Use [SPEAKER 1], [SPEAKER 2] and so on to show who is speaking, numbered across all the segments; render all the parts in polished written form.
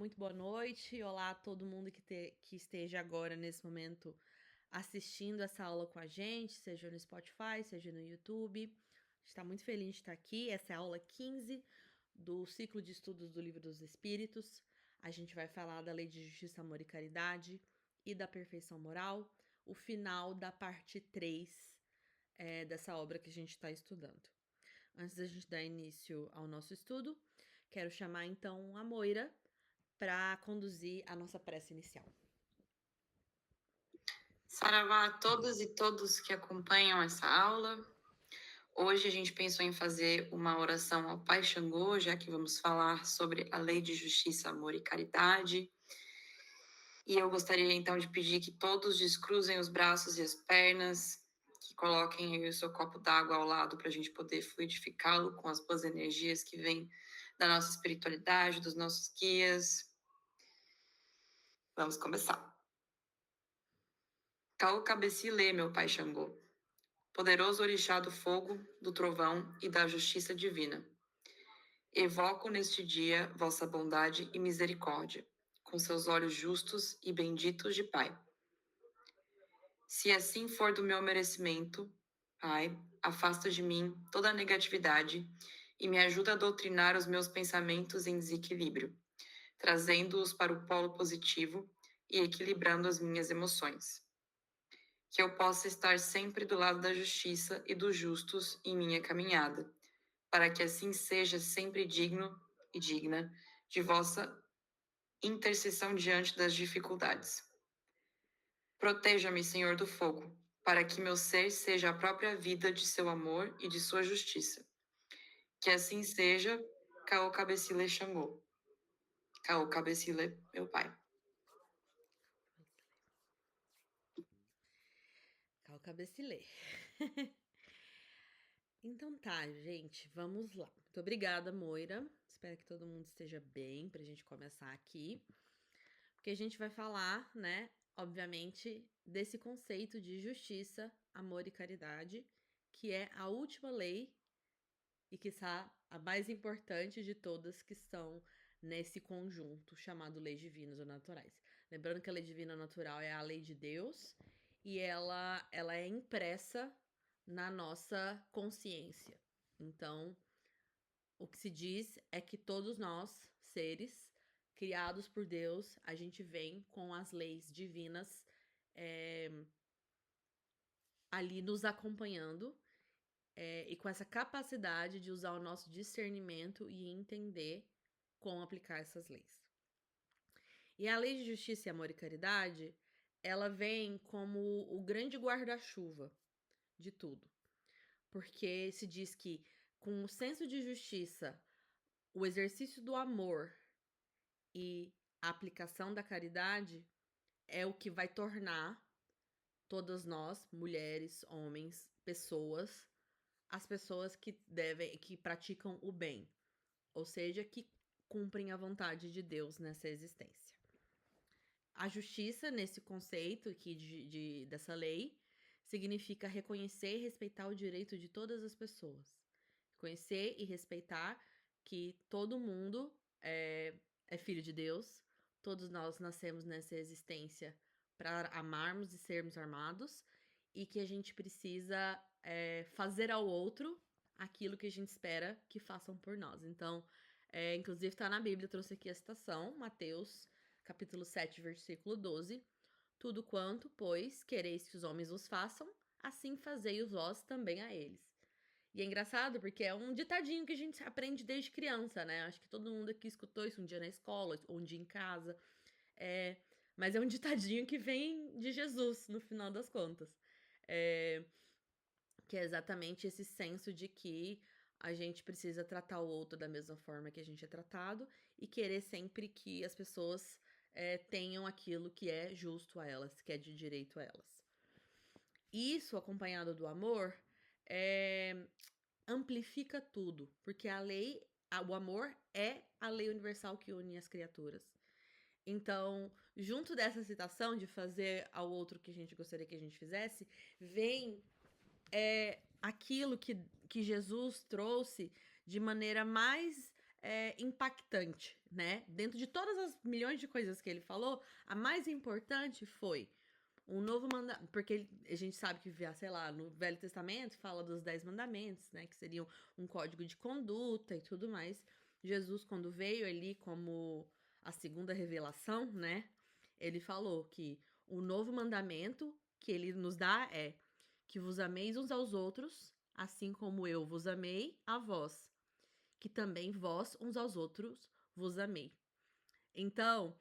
[SPEAKER 1] Muito boa noite. Olá a todo mundo que esteja agora, nesse momento, assistindo essa aula com a gente, seja no Spotify, seja no YouTube. A gente está muito feliz de estar aqui. Essa é a aula 15 do ciclo de estudos do Livro dos Espíritos. A gente vai falar da Lei de Justiça, Amor e Caridade e da Perfeição Moral, o final da parte 3 dessa obra que a gente está estudando. Antes da gente dar início ao nosso estudo, quero chamar então a Moira para conduzir a nossa prece inicial.
[SPEAKER 2] Saravá a todas e todos que acompanham essa aula. Hoje a gente pensou em fazer uma oração ao Pai Xangô, já que vamos falar sobre a lei de justiça, amor e caridade. E eu gostaria então de pedir que todos descruzem os braços e as pernas, que coloquem aí o seu copo d'água ao lado para a gente poder fluidificá-lo com as boas energias que vêm da nossa espiritualidade, dos nossos guias. Vamos começar. Caô Cabecilê, meu Pai Xangô, poderoso orixá do fogo, do trovão e da justiça divina. Evoco neste dia vossa bondade e misericórdia, com seus olhos justos e benditos de Pai. Se assim for do meu merecimento, Pai, afasta de mim toda a negatividade e me ajuda a doutrinar os meus pensamentos em desequilíbrio, trazendo-os para o polo positivo e equilibrando as minhas emoções. Que eu possa estar sempre do lado da justiça e dos justos em minha caminhada, para que assim seja sempre digno e digna de vossa intercessão diante das dificuldades. Proteja-me, Senhor do fogo, para que meu ser seja a própria vida de seu amor e de sua justiça. Que assim seja, Caô Cabecile Xangô. Caô Cabecile, meu pai.
[SPEAKER 1] Calcabecilê. Então tá, gente, vamos lá. Muito obrigada, Moira. Espero que todo mundo esteja bem pra gente começar aqui. Porque a gente vai falar, né, obviamente, desse conceito de justiça, amor e caridade, que é a última lei e que está a mais importante de todas que estão nesse conjunto chamado leis divinas ou naturais. Lembrando que a lei divina natural é a lei de Deus e ela é impressa na nossa consciência. Então, o que se diz é que todos nós, seres criados por Deus, a gente vem com as leis divinas ali nos acompanhando e com essa capacidade de usar o nosso discernimento e entender como aplicar essas leis. E a lei de justiça e amor e caridade, ela vem como o grande guarda-chuva de tudo. Porque se diz que com o senso de justiça, o exercício do amor e a aplicação da caridade é o que vai tornar todas nós, mulheres, homens, pessoas, as pessoas que praticam o bem, ou seja, que cumprem a vontade de Deus nessa existência. A justiça, nesse conceito aqui dessa lei, significa reconhecer e respeitar o direito de todas as pessoas. Reconhecer e respeitar que todo mundo é filho de Deus, todos nós nascemos nessa existência para amarmos e sermos amados, e que a gente precisa fazer ao outro aquilo que a gente espera que façam por nós. Então, inclusive está na Bíblia, eu trouxe aqui a citação, Mateus capítulo 7, versículo 12. Tudo quanto, pois, quereis que os homens vos façam, assim fazei-os vós também a eles. E é engraçado porque é um ditadinho que a gente aprende desde criança, né? Acho que todo mundo aqui escutou isso um dia na escola, ou um dia em casa. Mas é um ditadinho que vem de Jesus, no final das contas. Que é exatamente esse senso de que a gente precisa tratar o outro da mesma forma que a gente é tratado e querer sempre que as pessoas tenham aquilo que é justo a elas, que é de direito a elas. Isso, acompanhado do amor, amplifica tudo, porque o amor é a lei universal que une as criaturas. Então, junto dessa citação de fazer ao outro o que a gente gostaria que a gente fizesse, vem aquilo que Jesus trouxe de maneira mais impactante, né? Dentro de todas as milhões de coisas que ele falou, a mais importante foi um novo mandamento, porque a gente sabe que, sei lá, no Velho Testamento fala dos 10 mandamentos, né? Que seriam um código de conduta e tudo mais. Jesus, quando veio ali como a segunda revelação, né? Ele falou que o novo mandamento que ele nos dá é que vos ameis uns aos outros, assim como eu vos amei a vós, que também vós uns aos outros vos amei. Então,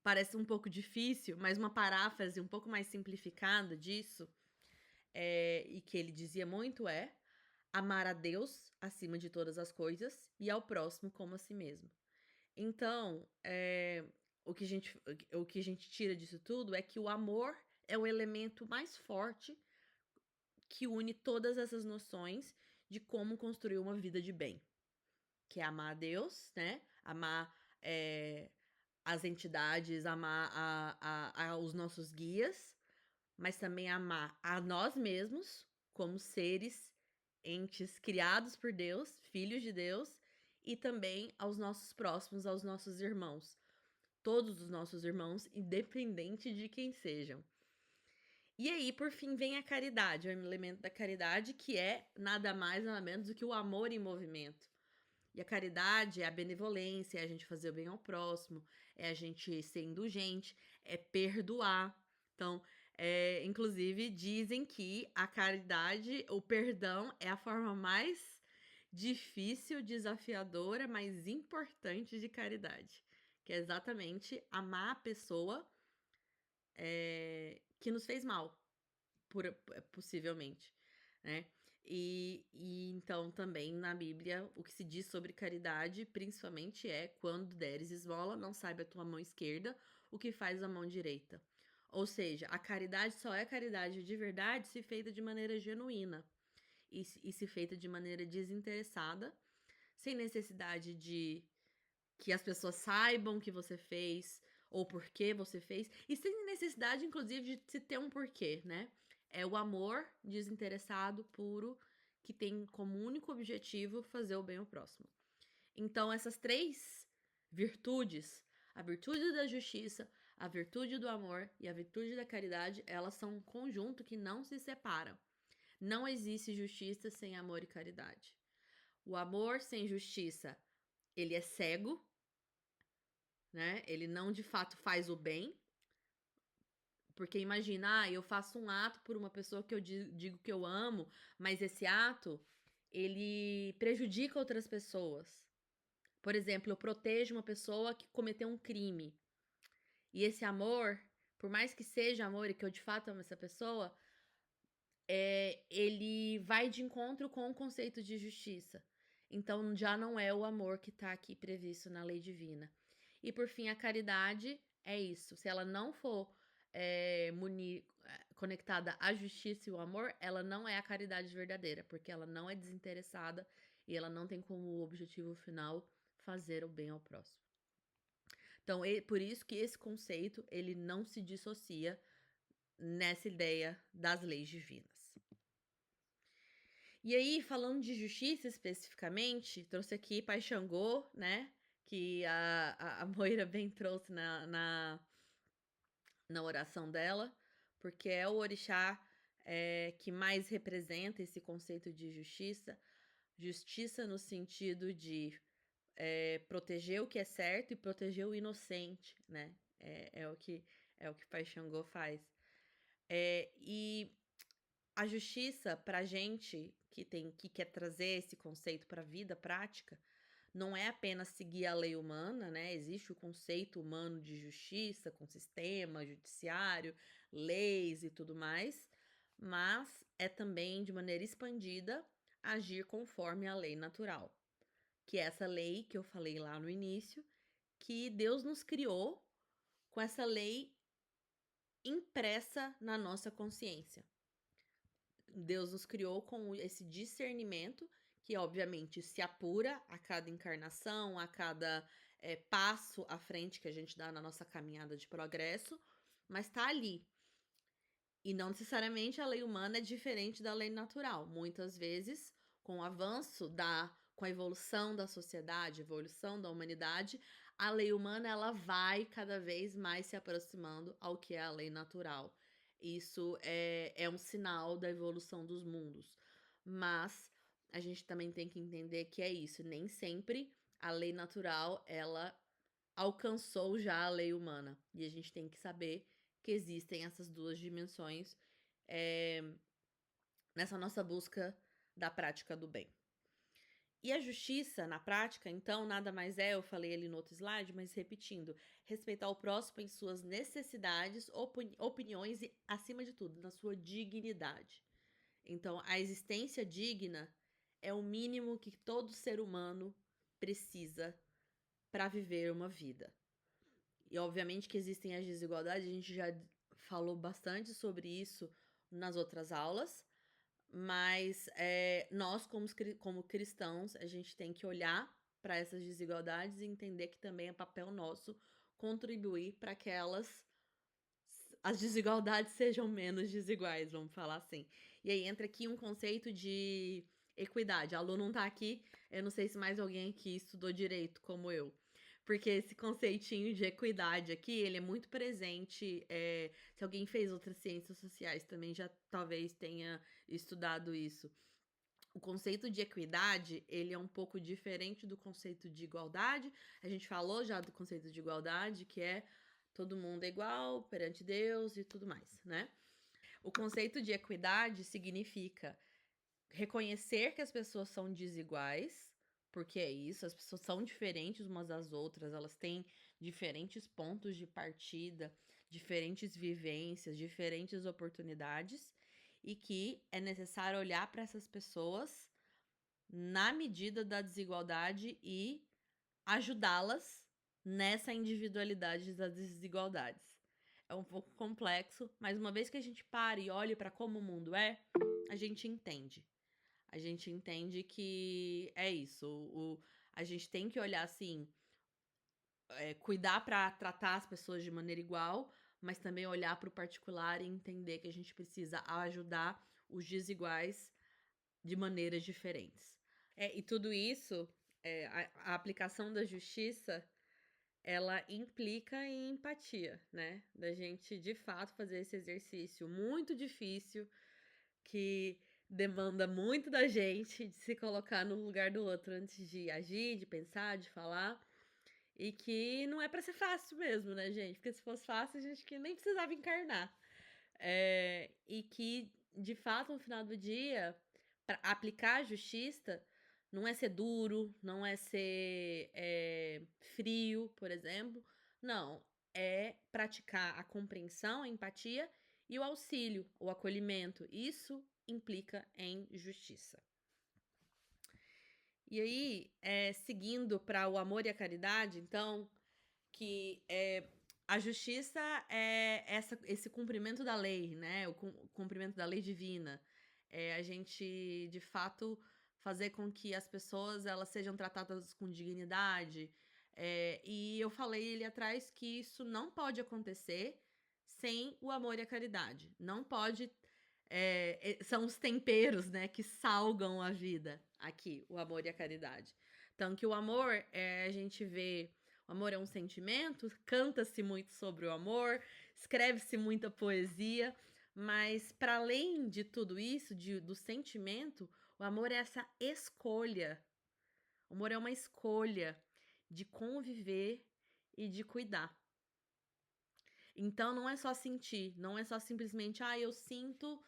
[SPEAKER 1] parece um pouco difícil, mas uma paráfrase um pouco mais simplificada disso, e que ele dizia muito amar a Deus acima de todas as coisas e ao próximo como a si mesmo. Então, o que a gente tira disso tudo é que o amor é o elemento mais forte que une todas essas noções de como construir uma vida de bem, que é amar a Deus, né? Amar as entidades, amar os nossos guias, mas também amar a nós mesmos como seres, entes criados por Deus, filhos de Deus, e também aos nossos próximos, aos nossos irmãos. Todos os nossos irmãos, independente de quem sejam. E aí, por fim, vem a caridade, o elemento da caridade, que é nada mais, nada menos do que o amor em movimento. E a caridade é a benevolência, é a gente fazer o bem ao próximo, é a gente ser indulgente, é perdoar. Então, inclusive, dizem que a caridade, o perdão, é a forma mais difícil, desafiadora, mas importante de caridade. Que é exatamente amar a pessoa que nos fez mal, possivelmente, né? E então também na Bíblia o que se diz sobre caridade, principalmente é quando deres esmola, não saiba a tua mão esquerda o que faz a mão direita. Ou seja, a caridade só é caridade de verdade se feita de maneira genuína e se feita de maneira desinteressada, sem necessidade de que as pessoas saibam o que você fez ou por que você fez, e sem necessidade, inclusive, de se ter um porquê, né? É o amor desinteressado, puro, que tem como único objetivo fazer o bem ao próximo. Então, essas três virtudes, a virtude da justiça, a virtude do amor e a virtude da caridade, elas são um conjunto que não se separam. Não existe justiça sem amor e caridade. O amor sem justiça, ele é cego, né? Ele não de fato faz o bem. Porque imagina, eu faço um ato por uma pessoa que eu digo que eu amo, mas esse ato, ele prejudica outras pessoas. Por exemplo, eu protejo uma pessoa que cometeu um crime. E esse amor, por mais que seja amor e que eu de fato amo essa pessoa, ele vai de encontro com o conceito de justiça. Então já não é o amor que está aqui previsto na lei divina. E por fim, a caridade é isso. Se ela não for conectada à justiça e ao amor, ela não é a caridade verdadeira, porque ela não é desinteressada e ela não tem como objetivo final fazer o bem ao próximo. Então, por isso que esse conceito ele não se dissocia nessa ideia das leis divinas. E aí, falando de justiça especificamente, trouxe aqui Pai Xangô, né? Que a Moira bem trouxe na oração dela, porque é o orixá que mais representa esse conceito de justiça. Justiça no sentido de proteger o que é certo e proteger o inocente, né? É o que Pai Xangô faz. E a justiça, pra gente que quer trazer esse conceito para a vida prática, não é apenas seguir a lei humana, né? Existe o conceito humano de justiça, com sistema judiciário, leis e tudo mais, mas é também, de maneira expandida, agir conforme a lei natural, que é essa lei que eu falei lá no início, que Deus nos criou com essa lei impressa na nossa consciência. Deus nos criou com esse discernimento que, obviamente, se apura a cada encarnação, a cada passo à frente que a gente dá na nossa caminhada de progresso, mas está ali. E não necessariamente a lei humana é diferente da lei natural. Muitas vezes, com o avanço da com a evolução da sociedade, evolução da humanidade, a lei humana ela vai cada vez mais se aproximando ao que é a lei natural. Isso é um sinal da evolução dos mundos. Mas a gente também tem que entender que é isso, nem sempre a lei natural ela alcançou já a lei humana. E a gente tem que saber que existem essas duas dimensões nessa nossa busca da prática do bem. E a justiça, na prática, então, nada mais é, eu falei ali no outro slide, mas repetindo, respeitar o próximo em suas necessidades, opiniões e, acima de tudo, na sua dignidade. Então, a existência digna é o mínimo que todo ser humano precisa para viver uma vida. E, obviamente, que existem as desigualdades, a gente já falou bastante sobre isso nas outras aulas, mas nós, como cristãos, a gente tem que olhar para essas desigualdades e entender que também é papel nosso contribuir para que as desigualdades sejam menos desiguais, vamos falar assim. E aí entra aqui um conceito de equidade. A Lu não tá aqui, eu não sei se mais alguém aqui estudou direito como eu. Porque esse conceitinho de equidade aqui, ele é muito presente. Se alguém fez outras ciências sociais também já talvez tenha estudado isso. O conceito de equidade, ele é um pouco diferente do conceito de igualdade. A gente falou já do conceito de igualdade, que é todo mundo é igual perante Deus e tudo mais, né? O conceito de equidade significa reconhecer que as pessoas são desiguais, porque é isso, as pessoas são diferentes umas das outras, elas têm diferentes pontos de partida, diferentes vivências, diferentes oportunidades, e que é necessário olhar para essas pessoas na medida da desigualdade e ajudá-las nessa individualidade das desigualdades. É um pouco complexo, mas uma vez que a gente para e olha para como o mundo é, a gente entende. A gente entende que é isso. A gente tem que olhar assim, cuidar para tratar as pessoas de maneira igual, mas também olhar para o particular e entender que a gente precisa ajudar os desiguais de maneiras diferentes. E tudo isso, a aplicação da justiça, ela implica em empatia, né? Da gente de fato fazer esse exercício muito difícil que demanda muito da gente de se colocar no lugar do outro antes de agir, de pensar, de falar. E que não é pra ser fácil mesmo, né, gente? Porque se fosse fácil, a gente que nem precisava encarnar. E que, de fato, no final do dia, para aplicar a justiça, não é ser duro, não é ser frio, por exemplo. Não, é praticar a compreensão, a empatia e o auxílio, o acolhimento. Isso implica em justiça. E aí, seguindo para o amor e a caridade, então, que a justiça é esse cumprimento da lei, né? O cumprimento da lei divina. É a gente, de fato, fazer com que as pessoas elas sejam tratadas com dignidade. E eu falei ali atrás que isso não pode acontecer sem o amor e a caridade. Não pode. São os temperos, né, que salgam a vida aqui, o amor e a caridade. Então, que o amor, a gente vê. O amor é um sentimento, canta-se muito sobre o amor, escreve-se muita poesia, mas para além de tudo isso, do sentimento, o amor é essa escolha. O amor é uma escolha de conviver e de cuidar. Então não é só sentir, não é só simplesmente, eu sinto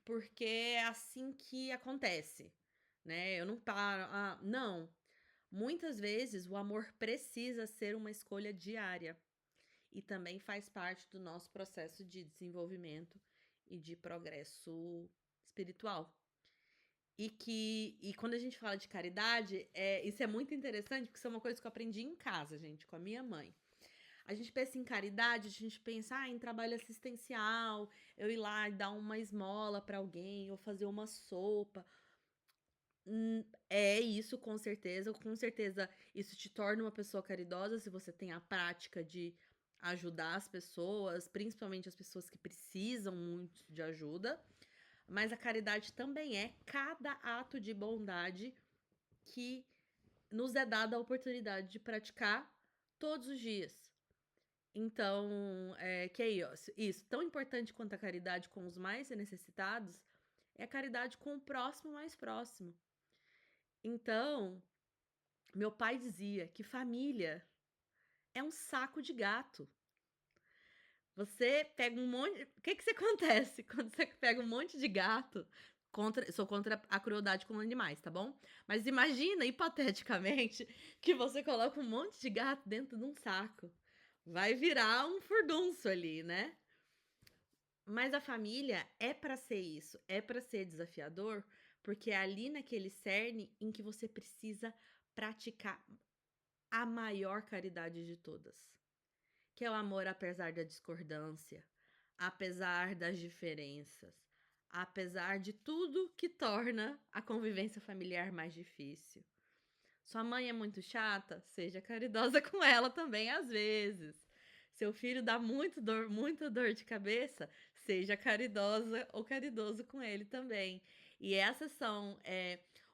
[SPEAKER 1] porque é assim que acontece, né? Eu não paro. Não. Muitas vezes o amor precisa ser uma escolha diária e também faz parte do nosso processo de desenvolvimento e de progresso espiritual. E quando a gente fala de caridade, isso é muito interessante, porque isso é uma coisa que eu aprendi em casa, gente, com a minha mãe. A gente pensa em caridade, a gente pensa em trabalho assistencial, eu ir lá e dar uma esmola para alguém, ou fazer uma sopa. É isso, com certeza. Com certeza, isso te torna uma pessoa caridosa se você tem a prática de ajudar as pessoas, principalmente as pessoas que precisam muito de ajuda. Mas a caridade também é cada ato de bondade que nos é dada a oportunidade de praticar todos os dias. Então, que aí, ó, isso, tão importante quanto a caridade com os mais necessitados, é a caridade com o próximo mais próximo. Então, meu pai dizia que família é um saco de gato. Você pega um monte. O que que acontece quando você pega um monte de gato? Sou contra a crueldade com animais, tá bom? Mas imagina, hipoteticamente, que você coloca um monte de gato dentro de um saco. Vai virar um furdunço ali, né? Mas a família é para ser isso, é para ser desafiador, porque é ali naquele cerne em que você precisa praticar a maior caridade de todas, que é o amor apesar da discordância, apesar das diferenças, apesar de tudo que torna a convivência familiar mais difícil. Sua mãe é muito chata? Seja caridosa com ela também às vezes. Seu filho dá muita dor de cabeça? Seja caridosa ou caridoso com ele também. E essas são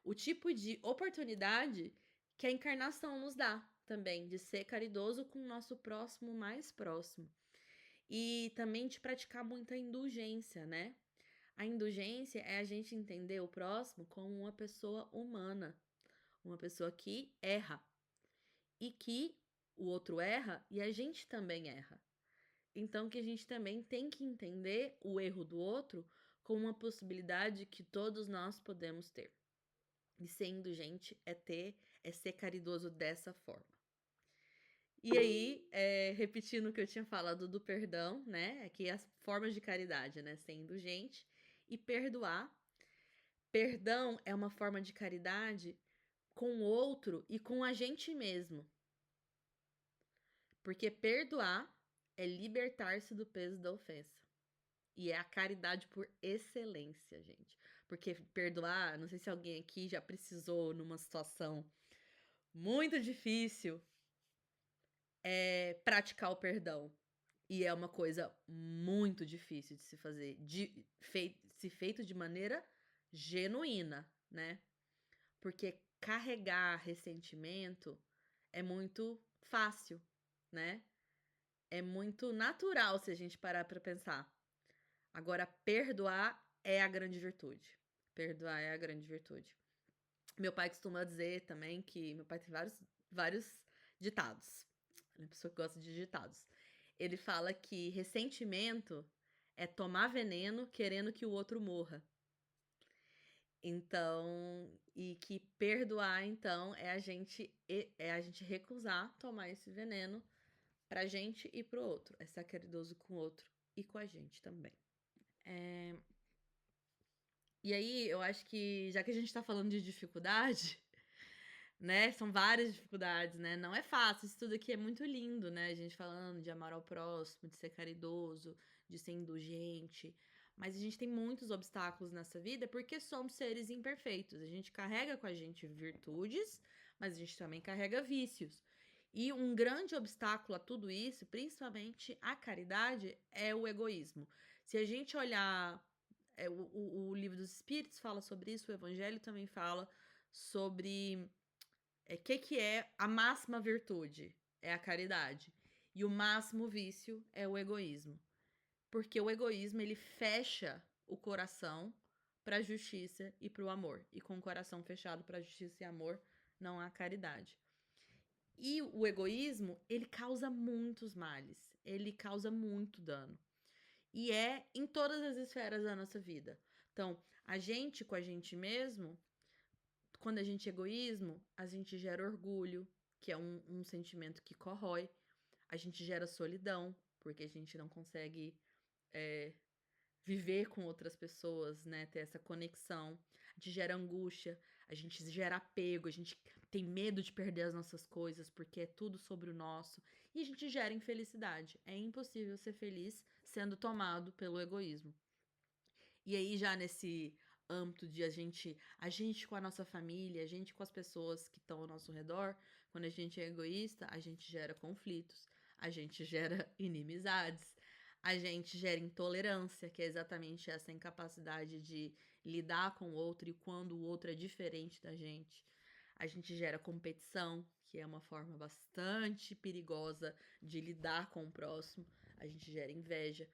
[SPEAKER 1] o tipo de oportunidade que a encarnação nos dá também, de ser caridoso com o nosso próximo mais próximo. E também de praticar muita indulgência, né? A indulgência é a gente entender o próximo como uma pessoa humana, uma pessoa que erra e que o outro erra e a gente também erra. Então que a gente também tem que entender o erro do outro como uma possibilidade que todos nós podemos ter. E ser indulgente é ser caridoso dessa forma. E aí, repetindo o que eu tinha falado do perdão, né? Aqui as formas de caridade, né? Ser indulgente e perdoar. Perdão é uma forma de caridade com o outro e com a gente mesmo. Porque perdoar é libertar-se do peso da ofensa. E é a caridade por excelência, gente. Porque perdoar, não sei se alguém aqui já precisou numa situação muito difícil praticar o perdão. E é uma coisa muito difícil de se fazer, se feito de maneira genuína, né? Porque carregar ressentimento é muito fácil, né? É muito natural se a gente parar para pensar. Agora, perdoar é a grande virtude. Perdoar é a grande virtude. Meu pai costuma dizer também que meu pai tem vários ditados. Ele é uma pessoa que gosta de ditados. Ele fala que ressentimento é tomar veneno querendo que o outro morra. Então, e que perdoar, então, é a gente recusar tomar esse veneno pra gente e pro outro. É ser caridoso com o outro e com a gente também. E aí, eu acho que, já que a gente tá falando de dificuldade, né? São várias dificuldades, né? Não é fácil, isso tudo aqui é muito lindo, né? A gente falando de amar ao próximo, de ser caridoso, de ser indulgente. Mas a gente tem muitos obstáculos nessa vida porque somos seres imperfeitos. A gente carrega com a gente virtudes, mas a gente também carrega vícios. E um grande obstáculo a tudo isso, principalmente a caridade, é o egoísmo. Se a gente olhar, o livro dos Espíritos fala sobre isso, o Evangelho também fala sobre que é a máxima virtude? É a caridade. E o máximo vício é o egoísmo. Porque o egoísmo, ele fecha o coração para a justiça e para o amor. E com o coração fechado para a justiça e amor, não há caridade. E o egoísmo, ele causa muitos males. Ele causa muito dano. E é em todas as esferas da nossa vida. Então, a gente com a gente mesmo, quando a gente é egoísmo, a gente gera orgulho, que é um sentimento que corrói. A gente gera solidão, porque a gente não consegue é, viver com outras pessoas, né? Ter essa conexão. A gente gera angústia, a gente gera apego, a gente tem medo de perder as nossas coisas, porque é tudo sobre o nosso. E a gente gera infelicidade. É impossível ser feliz sendo tomado pelo egoísmo. E aí, já nesse âmbito de a gente com a nossa família, a gente com as pessoas que estão ao nosso redor, quando a gente é egoísta, a gente gera conflitos, a gente gera inimizades, a gente gera intolerância, que é exatamente essa incapacidade de lidar com o outro e quando o outro é diferente da gente. a gente gera competição, que é uma forma bastante perigosa de lidar com o próximo, a gente gera inveja,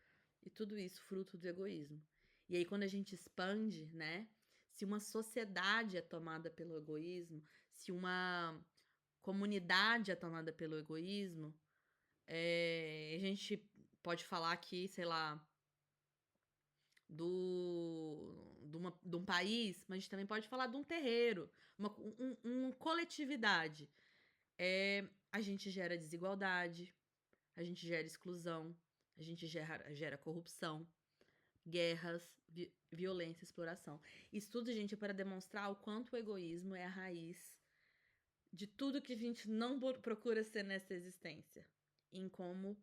[SPEAKER 1] e tudo isso fruto do egoísmo. E aí, quando a gente expande, né? Se uma sociedade é tomada pelo egoísmo, se uma comunidade é tomada pelo egoísmo, a gente pode falar aqui, sei lá, de um país, mas a gente também pode falar de um terreiro, uma coletividade. A gente gera desigualdade, a gente gera exclusão, a gente gera corrupção, guerras, violência, exploração. Isso tudo, gente, é para demonstrar o quanto o egoísmo é a raiz de tudo que a gente não procura ser nessa existência. Em como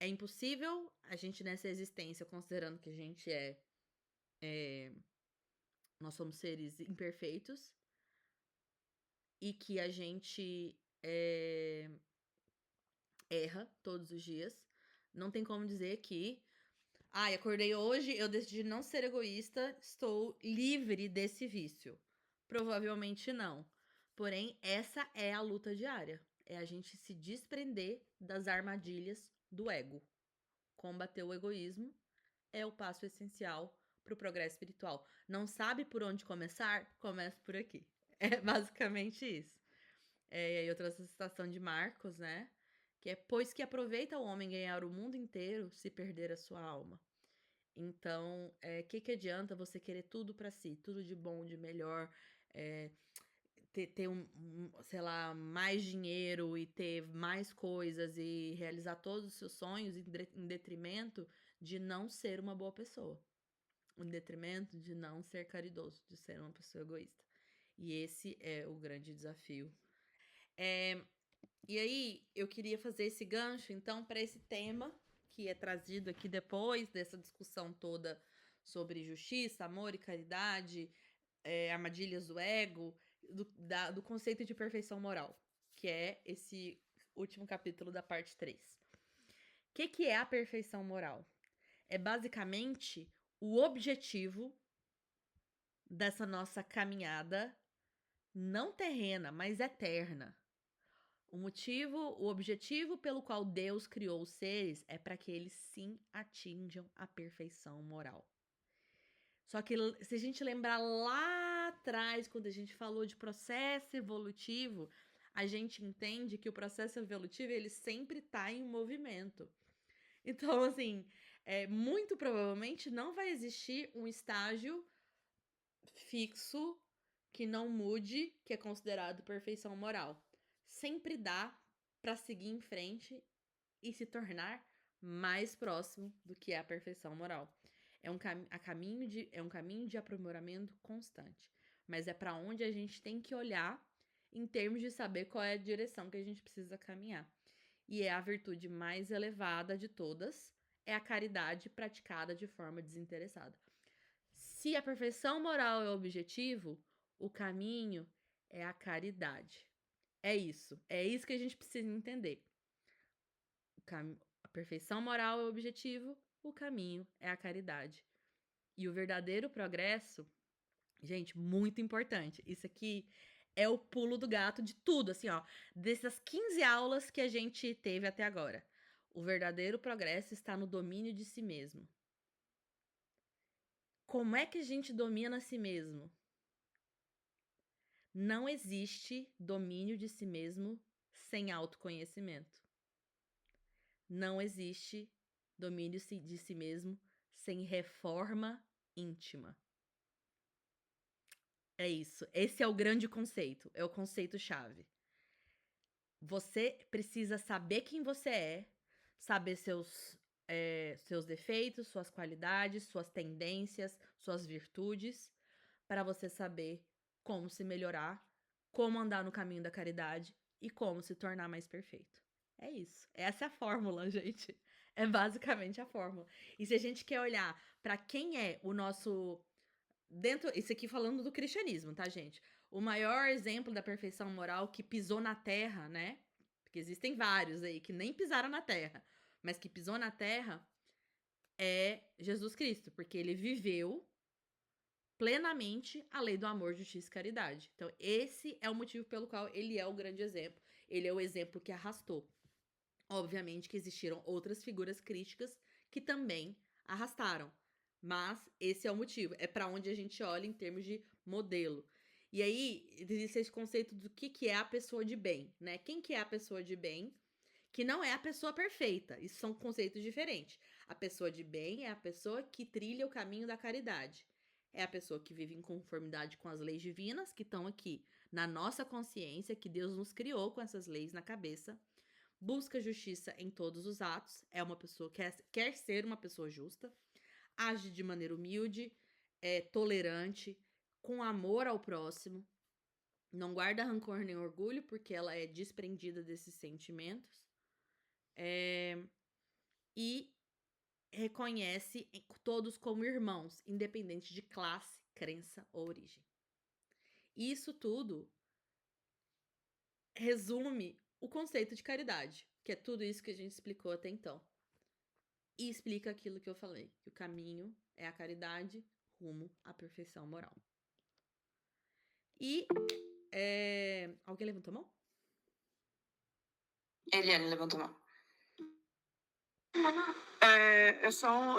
[SPEAKER 1] é impossível a gente nessa existência, considerando que a gente nós somos seres imperfeitos e que a gente erra todos os dias. Não tem como dizer que, acordei hoje, eu decidi não ser egoísta, estou livre desse vício. Provavelmente não. Porém, essa é a luta diária. É a gente se desprender das armadilhas do ego. Combater o egoísmo é o passo essencial para o progresso espiritual. Não sabe por onde começar? Comece por aqui. É basicamente isso. E aí eu trouxe a citação de Marcos, né? Que é: pois que aproveita o homem ganhar o mundo inteiro se perder a sua alma. Então, que adianta você querer tudo para si, tudo de bom, de melhor, ter sei lá, mais dinheiro e ter mais coisas e realizar todos os seus sonhos em detrimento de não ser uma boa pessoa, em detrimento de não ser caridoso, de ser uma pessoa egoísta. E esse é o grande desafio. E aí, eu queria fazer esse gancho, então, para esse tema que é trazido aqui depois dessa discussão toda sobre justiça, amor e caridade, armadilhas do ego, do conceito de perfeição moral, que é esse último capítulo da parte 3. O que é a perfeição moral? É basicamente o objetivo dessa nossa caminhada não terrena, mas eterna. O objetivo pelo qual Deus criou os seres é para que eles sim atinjam a perfeição moral. Só que se a gente lembrar lá atrás, quando a gente falou de processo evolutivo, a gente entende que o processo evolutivo ele sempre está em movimento. Então, assim, muito provavelmente não vai existir um estágio fixo que não mude, que é considerado perfeição moral. Sempre dá para seguir em frente e se tornar mais próximo do que é a perfeição moral. É um caminho de aprimoramento constante, mas é para onde a gente tem que olhar em termos de saber qual é a direção que a gente precisa caminhar. E é a virtude mais elevada de todas, é a caridade praticada de forma desinteressada. Se a perfeição moral é o objetivo, o caminho é a caridade. É isso que a gente precisa entender. A perfeição moral é o objetivo, o caminho é a caridade. E o verdadeiro progresso, gente, muito importante. Isso aqui é o pulo do gato de tudo, assim, ó. Dessas 15 aulas que a gente teve até agora. O verdadeiro progresso está no domínio de si mesmo. Como é que a gente domina a si mesmo? Não existe domínio de si mesmo sem autoconhecimento. Não existe domínio de si mesmo sem reforma íntima. É isso. Esse é o grande conceito. É o conceito-chave. Você precisa saber quem você é, saber seus defeitos, suas qualidades, suas tendências, suas virtudes, para você saber como se melhorar, como andar no caminho da caridade e como se tornar mais perfeito. É isso. Essa é a fórmula, gente. É basicamente a fórmula. E se a gente quer olhar para quem é o nosso isso aqui falando do cristianismo, tá, gente? O maior exemplo da perfeição moral que pisou na terra, né? Porque existem vários aí que nem pisaram na terra, mas que pisou na terra é Jesus Cristo, porque ele viveu plenamente a lei do amor, justiça e caridade. Então, esse é o motivo pelo qual ele é o grande exemplo. Ele é o exemplo que arrastou. Obviamente que existiram outras figuras críticas que também arrastaram, mas esse é o motivo, é para onde a gente olha em termos de modelo. E aí existe esse conceito do que é a pessoa de bem, né? Quem que é a pessoa de bem? Que não é a pessoa perfeita. Isso são conceitos diferentes. A pessoa de bem é a pessoa que trilha o caminho da caridade. É a pessoa que vive em conformidade com as leis divinas que estão aqui na nossa consciência, que Deus nos criou com essas leis na cabeça. Busca justiça em todos os atos. É uma pessoa que quer ser uma pessoa justa. Age de maneira humilde, tolerante, com amor ao próximo. Não guarda rancor nem orgulho, porque ela é desprendida desses sentimentos. E reconhece todos como irmãos, independente de classe, crença ou origem. Isso tudo resume o conceito de caridade, que é tudo isso que a gente explicou até então. E explica aquilo que eu falei, que o caminho é a caridade rumo à perfeição moral. E alguém levantou a mão?
[SPEAKER 2] Eliane levantou a mão.
[SPEAKER 3] É só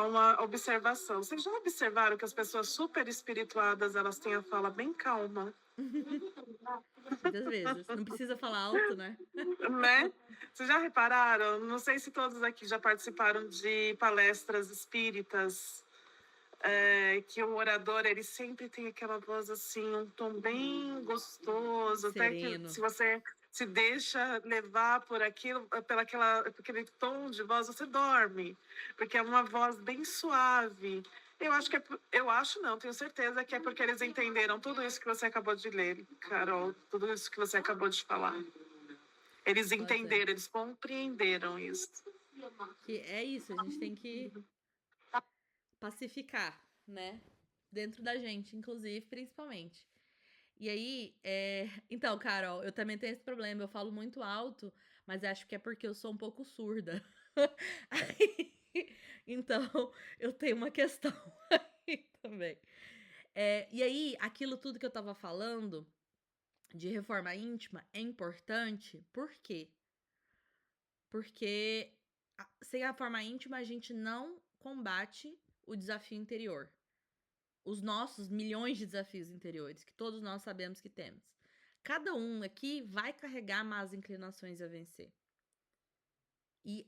[SPEAKER 3] uma observação. Vocês já observaram que as pessoas super espirituadas, elas têm a fala bem calma?
[SPEAKER 1] Muitas vezes. Não precisa falar alto, né?
[SPEAKER 3] Né? Vocês já repararam? Não sei se todos aqui já participaram de palestras espíritas, que o orador, ele sempre tem aquela voz assim, um tom bem gostoso, até que
[SPEAKER 1] Sereno.
[SPEAKER 3] se você se deixa levar por aquilo, por aquele tom de voz, você dorme, porque é uma voz bem suave. Eu acho não, tenho certeza que é porque eles entenderam tudo isso que você acabou de ler, Carol, tudo isso que você acabou de falar. Eles entenderam, eles compreenderam isso.
[SPEAKER 1] Que é isso, a gente tem que pacificar, né? Dentro da gente, inclusive, principalmente. E aí, então, Carol, eu também tenho esse problema. Eu falo muito alto, mas acho que é porque eu sou um pouco surda. Então, eu tenho uma questão aí também. E aí, aquilo tudo que eu tava falando de reforma íntima é importante, por quê? Porque sem a reforma íntima a gente não combate o desafio interior. Os nossos milhões de desafios interiores, que todos nós sabemos que temos. Cada um aqui vai carregar más inclinações a vencer. E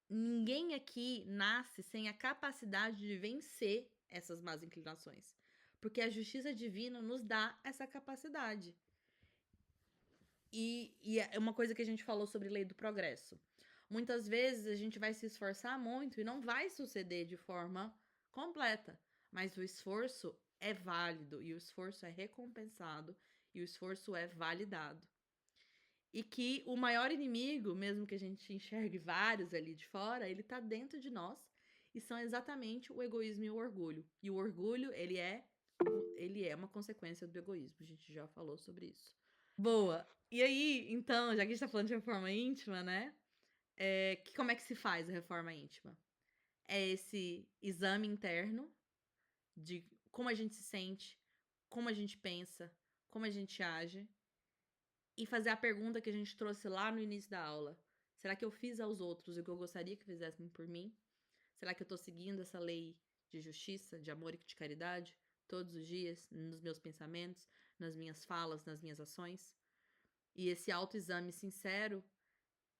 [SPEAKER 1] ninguém aqui nasce sem a capacidade de vencer essas más inclinações. Porque a justiça divina nos dá essa capacidade. E é uma coisa que a gente falou sobre lei do progresso. Muitas vezes a gente vai se esforçar muito e não vai suceder de forma completa. Mas o esforço é válido e o esforço é recompensado e o esforço é validado. E que o maior inimigo, mesmo que a gente enxergue vários ali de fora, ele tá dentro de nós e são exatamente o egoísmo e o orgulho. E o orgulho, ele é uma consequência do egoísmo. A gente já falou sobre isso. Boa. E aí, então, já que a gente tá falando de reforma íntima, né? Como é que se faz a reforma íntima? É esse exame interno de como a gente se sente, como a gente pensa, como a gente age. E fazer a pergunta que a gente trouxe lá no início da aula. Será que eu fiz aos outros o que eu gostaria que fizessem por mim? Será que eu tô seguindo essa lei de justiça, de amor e de caridade todos os dias, nos meus pensamentos, nas minhas falas, nas minhas ações? E esse autoexame sincero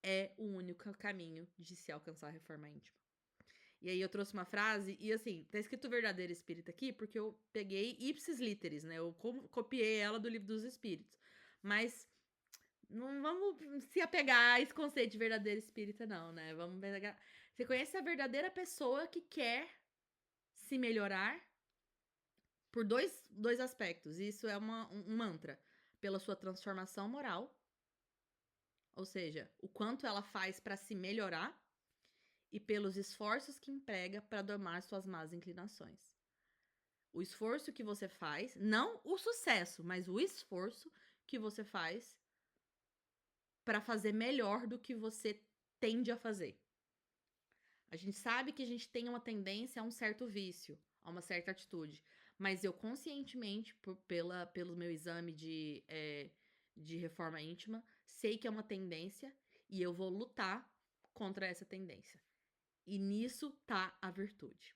[SPEAKER 1] é o único caminho de se alcançar a reforma íntima. E aí eu trouxe uma frase, e assim, tá escrito verdadeiro espírita aqui, porque eu peguei ipsis literis, né? Eu copiei ela do livro dos espíritos. Mas não vamos se apegar a esse conceito de verdadeiro espírita, não, né? Vamos pegar. Você conhece a verdadeira pessoa que quer se melhorar por dois aspectos. Isso é um mantra. Pela sua transformação moral, ou seja, o quanto ela faz para se melhorar, e pelos esforços que emprega para domar suas más inclinações. O esforço que você faz, não o sucesso, mas o esforço que você faz para fazer melhor do que você tende a fazer. A gente sabe que a gente tem uma tendência a um certo vício, a uma certa atitude, mas eu conscientemente, pelo meu exame de reforma íntima, sei que é uma tendência e eu vou lutar contra essa tendência. E nisso tá a virtude.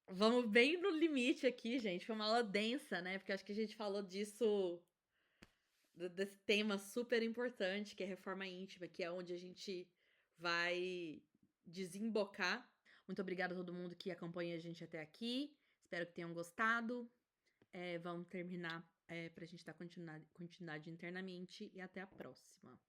[SPEAKER 1] Vamos bem no limite aqui, gente. Foi uma aula densa, né? Porque acho que a gente falou disso, desse tema super importante, que é reforma íntima, que é onde a gente vai desembocar. Muito obrigada a todo mundo que acompanha a gente até aqui. Espero que tenham gostado. Vamos terminar pra gente dar continuidade internamente e até a próxima.